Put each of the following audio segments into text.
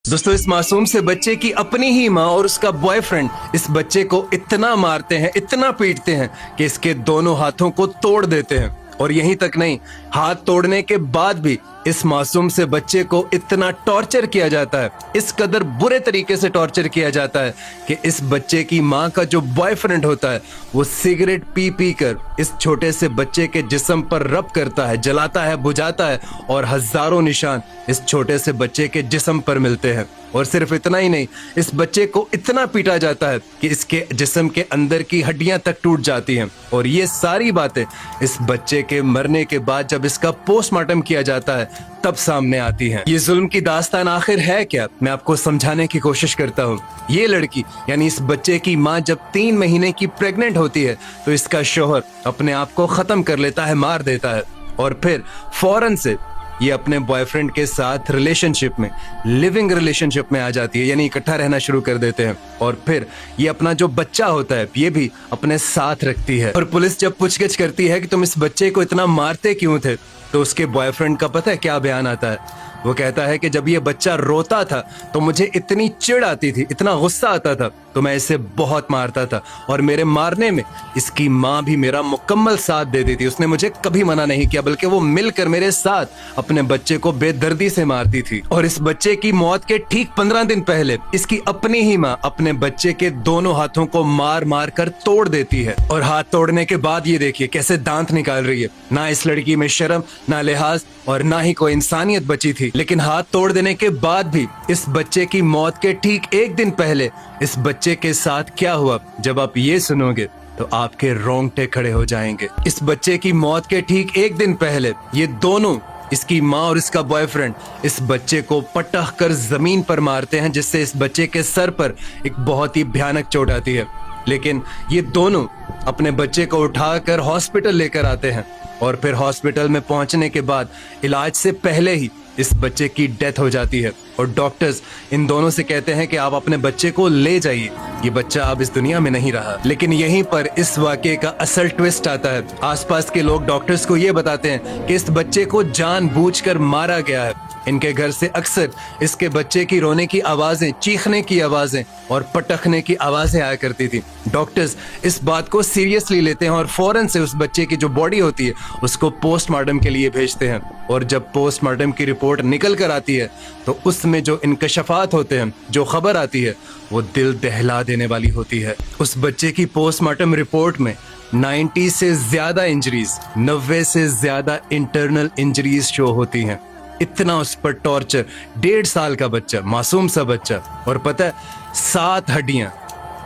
दोस्तों, इस मासूम से बच्चे की अपनी ही माँ और उसका बॉयफ्रेंड इस बच्चे को इतना मारते हैं, इतना पीटते हैं कि इसके दोनों हाथों को तोड़ देते हैं। और यहीं तक नहीं, हाथ तोड़ने के बाद भी इस मासूम से बच्चे को इतना टॉर्चर किया जाता है, इस कदर बुरे तरीके से टॉर्चर किया जाता है कि इस बच्चे की माँ का जो बॉयफ्रेंड होता है वो सिगरेट पी पी कर इस छोटे से बच्चे के जिस्म पर रब करता है, जलाता है, बुझाता है और हजारों निशान इस छोटे से बच्चे के जिस्म पर मिलते हैं। और सिर्फ इतना ही नहीं, इस बच्चे को इतना पीटा जाता है कि इसके जिस्म के अंदर की हड्डियां तक टूट जाती हैं। और ये सारी बातें इस बच्चे के मरने के बाद जब इसका पोस्टमार्टम किया जाता है तब सामने आती हैं। ये जुल्म की दास्तान आखिर है क्या, मैं आपको समझाने की कोशिश करता हूँ। ये लड़की यानी इस बच्चे की माँ जब 3 महीने की प्रेग्नेंट होती है तो इसका शौहर अपने आप को खत्म कर लेता है, मार देता है। और फिर फौरन से ये अपने बॉयफ्रेंड के साथ रिलेशनशिप में, लिविंग रिलेशनशिप में आ जाती है, यानी इकट्ठा रहना शुरू कर देते हैं। और फिर ये अपना जो बच्चा होता है ये भी अपने साथ रखती है। और पुलिस जब पूछगिछ करती है कि तुम इस बच्चे को इतना मारते क्यों थे, तो उसके बॉयफ्रेंड का पता है क्या बयान आता है? वो कहता है कि जब ये बच्चा रोता था तो मुझे इतनी चिढ़ आती थी, इतना गुस्सा आता था, तो मैं इसे बहुत मारता था। और मेरे मारने में इसकी माँ भी मेरा मुकम्मल साथ देती थी, उसने मुझे कभी मना नहीं किया, बल्कि वो मिलकर मेरे साथ अपने बच्चे को बेदर्दी से मारती थी। और इस बच्चे की मौत के ठीक 15 दिन पहले इसकी अपनी ही माँ अपने बच्चे के दोनों हाथों को मार मार कर तोड़ देती है। और हाथ तोड़ने के बाद ये देखिए कैसे दांत निकाल रही है। ना इस लड़की में शर्म, ना लिहाज और ना ही कोई इंसानियत बची थी। लेकिन हाथ तोड़ देने के बाद भी इस बच्चे की मौत के ठीक 1 दिन पहले इस बच्चे के साथ क्या हुआ, जब आप ये सुनोगे तो आपके रोंगटे खड़े हो जाएंगे। इस बच्चे की मौत के ठीक 1 दिन पहले ये दोनों, इसकी माँ और इसका बॉयफ्रेंड, इस बच्चे को पटक कर जमीन पर मारते हैं, जिससे इस बच्चे के सर पर एक बहुत ही भयानक चोट आती है। लेकिन ये दोनों अपने बच्चे को उठाकर हॉस्पिटल लेकर आते हैं और फिर हॉस्पिटल में पहुंचने के बाद इलाज से पहले ही इस बच्चे की डेथ हो जाती है। और डॉक्टर्स इन दोनों से कहते हैं कि आप अपने बच्चे को ले जाइए, ये बच्चा अब इस दुनिया में नहीं रहा। लेकिन यहीं पर इस वाकये का असल ट्विस्ट आता है। आसपास के लोग डॉक्टर्स को ये बताते हैं कि इस बच्चे को जानबूझकर मारा गया है। इनके घर से अक्सर इसके बच्चे की रोने की आवाजें, चीखने की आवाजें और पटकने की आवाजें आया करती थी। डॉक्टर्स इस बात को सीरियसली लेते हैं और फौरन से उस बच्चे की जो बॉडी होती है उसको पोस्टमार्टम के लिए भेजते हैं। और जब पोस्टमार्टम की रिपोर्ट निकल कर आती है तो उसमें जो इंकशाफात होते हैं, जो खबर आती है, वो दिल दहला देने वाली होती है। उस बच्चे की पोस्टमार्टम रिपोर्ट में 90 से ज्यादा इंजरीज, 90 से ज्यादा इंटरनल इंजरीज शो होती हैं। इतना उस पर टॉर्चर, 1.5 साल का बच्चा, मासूम सा बच्चा, और पता है 7 हड्डियां,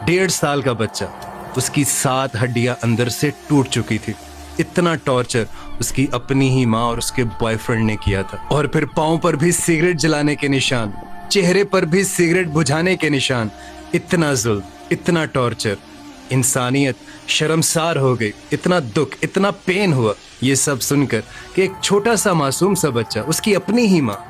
1.5 साल का बच्चा, उसकी 7 हड्डियां अंदर से टूट चुकी थी। इतना टॉर्चर उसकी अपनी ही माँ और उसके बॉयफ्रेंड ने किया था। और फिर पाँव पर भी सिगरेट जलाने के निशान, चेहरे पर भी सिगरेट बुझाने के निशान। इतना जुल्म, इतना टॉर्चर, इंसानियत शर्मसार हो गई। इतना दुख, इतना पेन हुआ ये सब सुनकर कि एक छोटा सा मासूम सा बच्चा, उसकी अपनी ही माँ